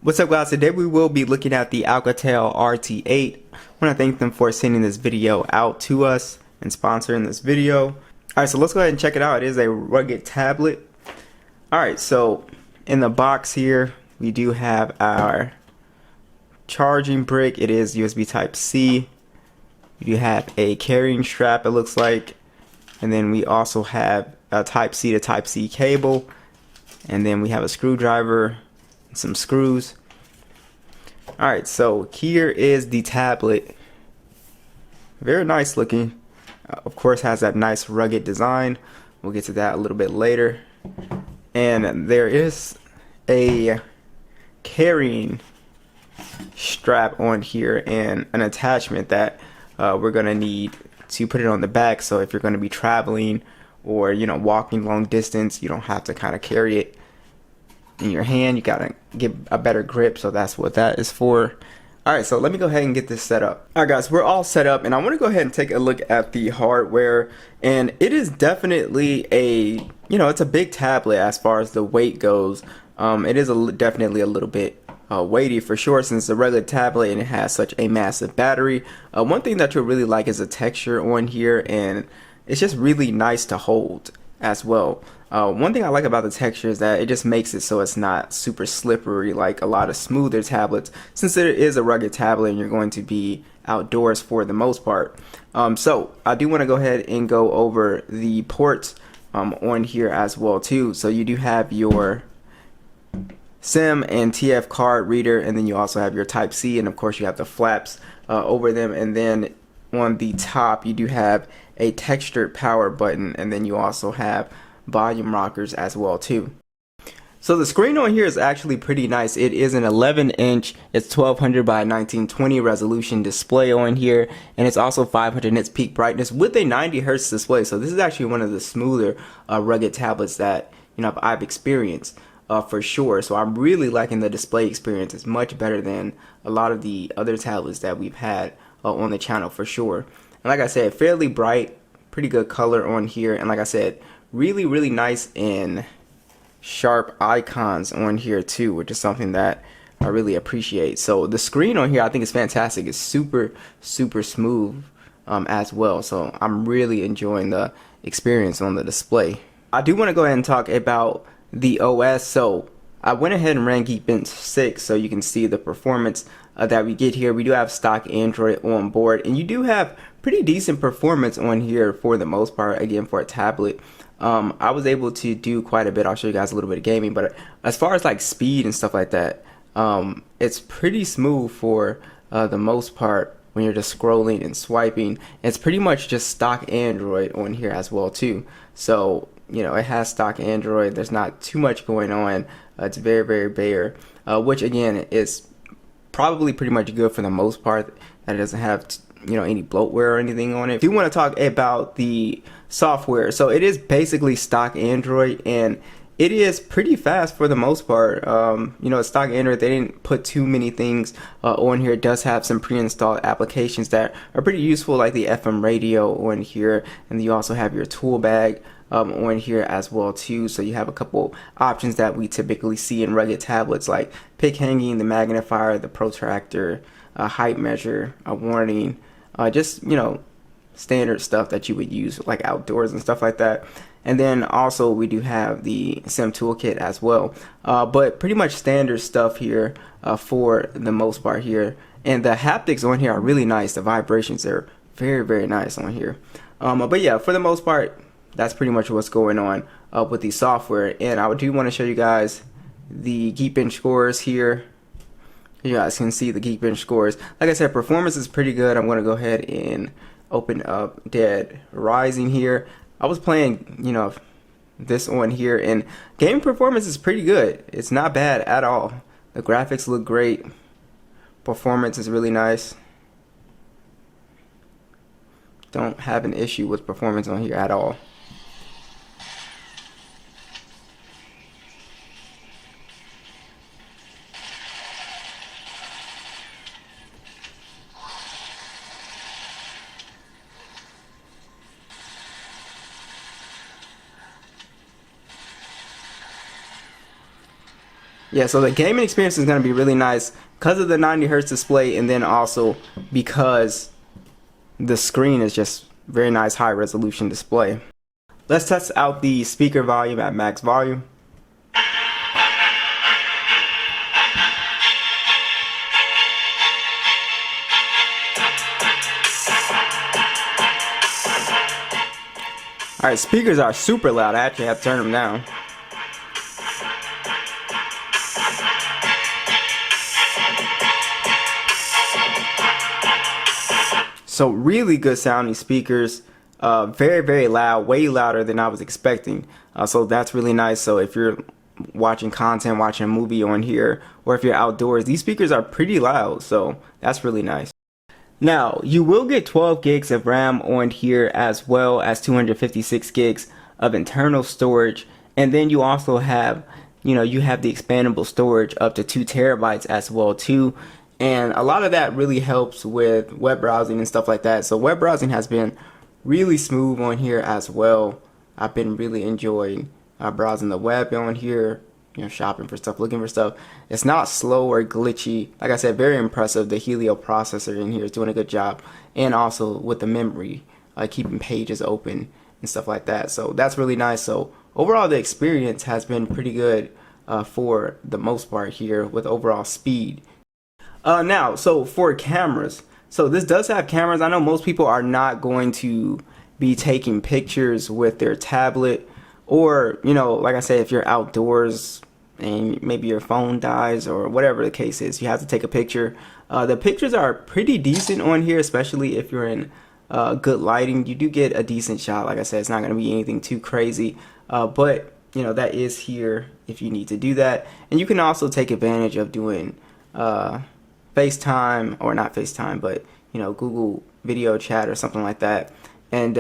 What's up, guys? Today we will be looking at the OUKITEL RT8. I want to thank them for sending this video out to us and sponsoring this video. Alright, so let's go ahead and check it out. It is a rugged tablet. Alright, so in the box here we do have our charging brick. It is USB Type-C. We do have a carrying strap, it looks like. And then we also have a Type-C to Type-C cable. And then we have a screwdriver, some screws. Alright, so here is the tablet. Very nice looking. Of course has that nice rugged design. We'll get to that a little bit later. And there is a carrying strap on here and an attachment that we're gonna need to put it on the back, so if you're gonna be traveling or walking long distance, you don't have to kind of carry it in your hand. You gotta get a better grip, so that's what that is for. Alright, so let me go ahead and get this set up. Alright guys, we're all set up and I want to go ahead and take a look at the hardware, and it is definitely a, it's a big tablet as far as the weight goes. It is definitely a little bit weighty for sure, since it's a regular tablet and it has such a massive battery. One thing that you'll really like is the texture on here, and it's just really nice to hold as well. One thing I like about the texture is that it just makes it so it's not super slippery like a lot of smoother tablets, since it is a rugged tablet and you're going to be outdoors for the most part. So I do want to go ahead and go over the ports on here as well too. So you do have your SIM and TF card reader, and then you also have your Type-C, and of course you have the flaps over them, and then on the top you do have a textured power button, and then you also have volume rockers as well too. So the screen on here is actually pretty nice. It is an 11-inch, it's 1200 by 1920 resolution display on here, and it's also 500 nits peak brightness with a 90 hertz display. So this is actually one of the smoother rugged tablets that I've experienced for sure. So I'm really liking the display experience. It's much better than a lot of the other tablets that we've had on the channel for sure. And like I said, fairly bright, pretty good color on here, and like I said, really nice and sharp icons on here too, which is something that I really appreciate. So the screen on here I think is fantastic. It's super smooth as well, so I'm really enjoying the experience on the display. I do want to go ahead and talk about the OS. So I went ahead and ran Geekbench 6 so you can see the performance that we get here. We do have stock Android on board, and you do have pretty decent performance on here for the most part, again, for a tablet. I was able to do quite a bit. I'll show you guys a little bit of gaming, but as far as like speed and stuff like that, it's pretty smooth for the most part when you're just scrolling and swiping. It's pretty much just stock Android on here as well too. So it has stock Android. There's not too much going on. It's very bare, which again is probably pretty much good for the most part, that it doesn't have any bloatware or anything on it. If you want to talk about the software, so it is basically stock Android, and it is pretty fast for the most part. It's stock Android. They didn't put too many things on here. It does have some pre-installed applications that are pretty useful, like the FM radio on here, and you also have your tool bag on here as well too. So you have a couple options that we typically see in rugged tablets, like pick hanging, the magnifier, the protractor, a height measure, a warning, just standard stuff that you would use like outdoors and stuff like that. And then also we do have the SIM toolkit as well, but pretty much standard stuff here for the most part here. And the haptics on here are really nice. The vibrations are very nice on here. But yeah, for the most part, that's pretty much what's going on with the software. And I do want to show you guys the Geekbench scores here. You guys can see the Geekbench scores. Like I said, performance is pretty good. I'm going to go ahead and open up Dead Rising here. I was playing, this on here, and game performance is pretty good. It's not bad at all. The graphics look great. Performance is really nice. Don't have an issue with performance on here at all. Yeah, so the gaming experience is going to be really nice because of the 90 hertz display, and then also because the screen is just very nice high resolution display. Let's test out the speaker volume at max volume. Alright, speakers are super loud. I actually have to turn them down. So really good sounding speakers, very loud, way louder than I was expecting. So that's really nice. So if you're watching content, watching a movie on here, or if you're outdoors, these speakers are pretty loud. So that's really nice. Now you will get 12 gigs of RAM on here, as well as 256 gigs of internal storage, and then you also have, you have the expandable storage up to 2 terabytes as well too. And a lot of that really helps with web browsing and stuff like that. So web browsing has been really smooth on here as well. I've been really enjoying browsing the web on here, shopping for stuff, looking for stuff. It's not slow or glitchy. Like I said, very impressive. The Helio processor in here is doing a good job. And also with the memory, keeping pages open and stuff like that. So that's really nice. So overall, the experience has been pretty good for the most part here with overall speed. Now, so for cameras, so this does have cameras. I know most people are not going to be taking pictures with their tablet, or, like I said, if you're outdoors and maybe your phone dies or whatever the case is, you have to take a picture. The pictures are pretty decent on here, especially if you're in good lighting. You do get a decent shot. Like I said, it's not going to be anything too crazy, but that is here if you need to do that. And you can also take advantage of doing FaceTime, or not FaceTime, but Google video chat or something like that. And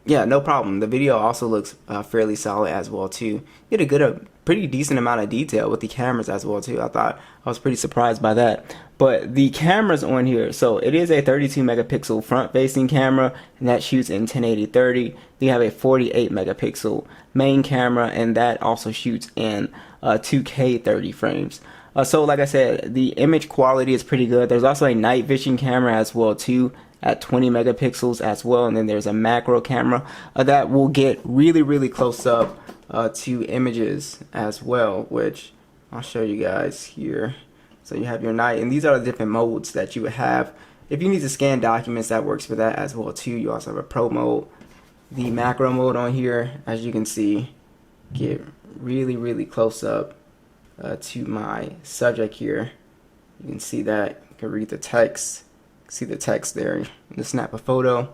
yeah, no problem. The video also looks fairly solid as well too. You get a pretty decent amount of detail with the cameras as well too. I was pretty surprised by that. But the cameras on here, so it is a 32 megapixel front facing camera, and that shoots in 1080-30. You have a 48 megapixel main camera, and that also shoots in 2K 30 frames. So like I said, the image quality is pretty good. There's also a night vision camera as well too, at 20 megapixels as well, and then there's a macro camera that will get really close up to images as well, which I'll show you guys here. So you have your night, and these are the different modes that you would have. If you need to scan documents, that works for that as well too. You also have a pro mode. The macro mode on here, as you can see, get really close up to my subject here. You can see that. You can read the text. See the text there. You can snap a photo.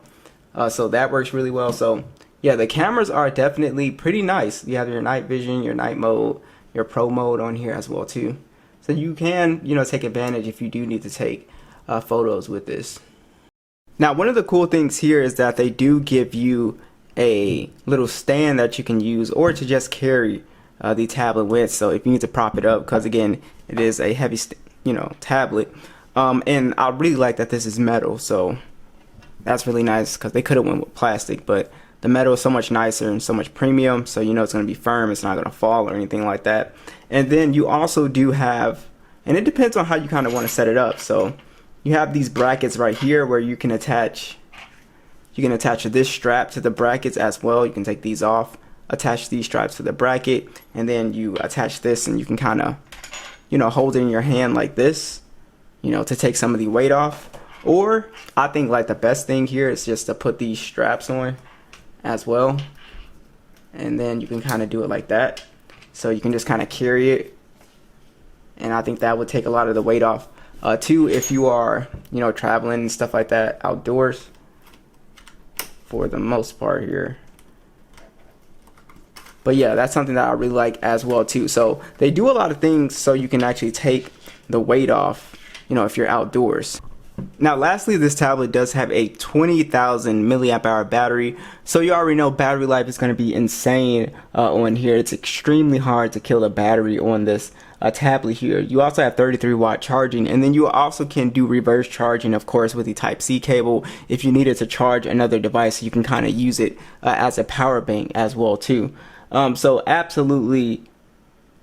So that works really well. So yeah, the cameras are definitely pretty nice. You have your night vision, your night mode, your pro mode on here as well too. So you can, take advantage if you do need to take photos with this. Now, one of the cool things here is that they do give you a little stand that you can use, or to just carry the tablet with. So if you need to prop it up, because again, it is a heavy, tablet. And I really like that this is metal. So that's really nice, because they could have went with plastic, but the metal is so much nicer and so much premium. So it's going to be firm. It's not going to fall or anything like that. And then you also do have, and it depends on how you kind of want to set it up. So you have these brackets right here where you can attach. You can attach this strap to the brackets as well. You can take these off, attach these straps to the bracket, and then you attach this, and you can kind of, hold it in your hand like this, to take some of the weight off. Or I think like the best thing here is just to put these straps on as well, and then you can kind of do it like that. So you can just kind of carry it, and I think that would take a lot of the weight off too, if you are traveling and stuff like that outdoors, for the most part here. But yeah, that's something that I really like as well too. So they do a lot of things so you can actually take the weight off, if you're outdoors. Now lastly, this tablet does have a 20,000 milliamp hour battery, so you already know battery life is going to be insane on here. It's extremely hard to kill a battery on this tablet here. You also have 33-watt charging, and then you also can do reverse charging, of course, with the Type-C cable. If you needed to charge another device, you can kind of use it as a power bank as well too. So absolutely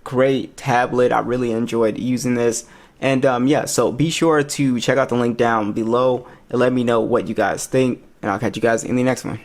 great tablet. I really enjoyed using this. And yeah, so be sure to check out the link down below and let me know what you guys think. And I'll catch you guys in the next one.